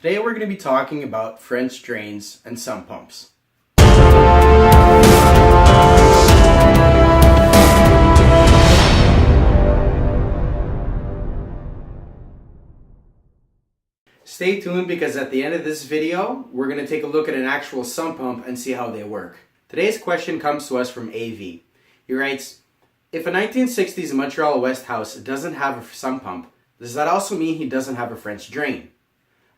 Today we're going to be talking about French drains and sump pumps. Stay tuned because at the end of this video, we're going to take a look at an actual sump pump and see how they work. Today's question comes to us from AV. He writes, if a 1960s Montreal West house doesn't have a sump pump, does that also mean he doesn't have a French drain?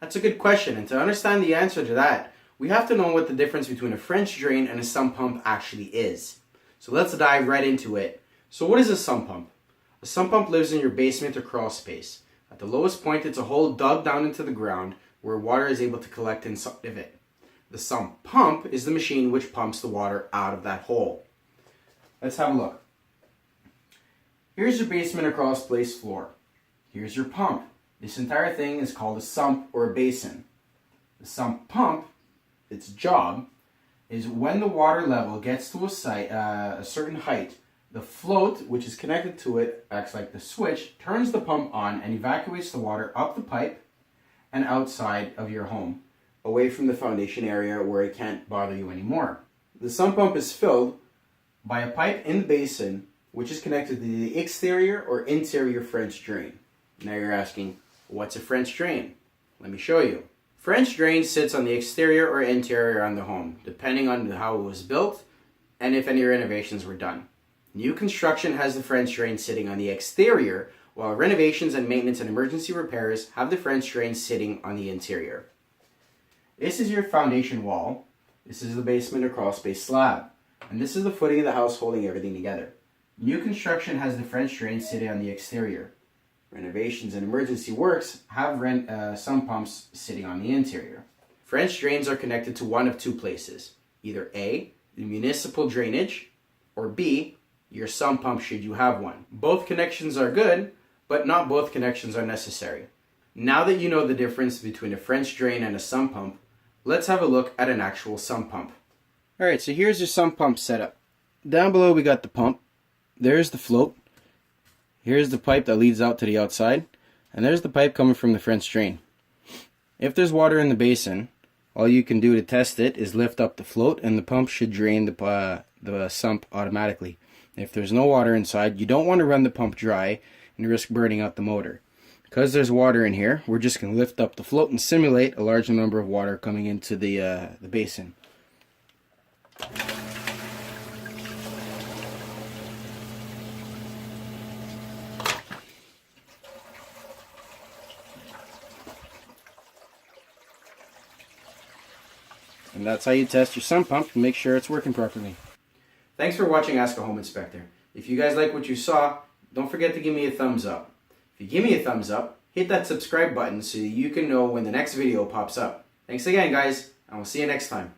That's a good question, and to understand the answer to that, we have to know what the difference between a French drain and a sump pump actually is. So let's dive right into it. So what is a sump pump? A sump pump lives in your basement or crawl space. At the lowest point, it's a hole dug down into the ground where water is able to collect inside of it. The sump pump is the machine which pumps the water out of that hole. Let's have a look. Here's your basement or crawl space floor. Here's your pump. This entire thing is called a sump or a basin. The sump pump, its job, is when the water level gets to a certain height, the float, which is connected to it, acts like the switch, turns the pump on and evacuates the water up the pipe and outside of your home, away from the foundation area where it can't bother you anymore. The sump pump is filled by a pipe in the basin, which is connected to the exterior or interior French drain. Now you're asking, what's a French drain? Let me show you. French drain sits on the exterior or interior on the home, depending on how it was built and if any renovations were done. New construction has the French drain sitting on the exterior, while renovations and maintenance and emergency repairs have the French drain sitting on the interior. This is your foundation wall. This is the basement or crawl space slab. And this is the footing of the house holding everything together. New construction has the French drain sitting on the exterior. Renovations and emergency works have sump pumps sitting on the interior. French drains are connected to one of two places. Either A, the municipal drainage, or B, your sump pump should you have one. Both connections are good, but not both connections are necessary. Now that you know the difference between a French drain and a sump pump, let's have a look at an actual sump pump. Alright, so here's your sump pump setup. Down below we got the pump. There's the float. Here's the pipe that leads out to the outside. And there's the pipe coming from the French drain. If there's water in the basin, all you can do to test it is lift up the float and the pump should drain the sump automatically. If there's no water inside, you don't want to run the pump dry and risk burning out the motor. Because there's water in here, we're just going to lift up the float and simulate a large number of water coming into the basin. And that's how you test your sump pump to make sure it's working properly. Thanks for watching Ask a Home Inspector. If you guys like what you saw, don't forget to give me a thumbs up. If you give me a thumbs up, hit that subscribe button so you can know when the next video pops up. Thanks again, guys, and we'll see you next time.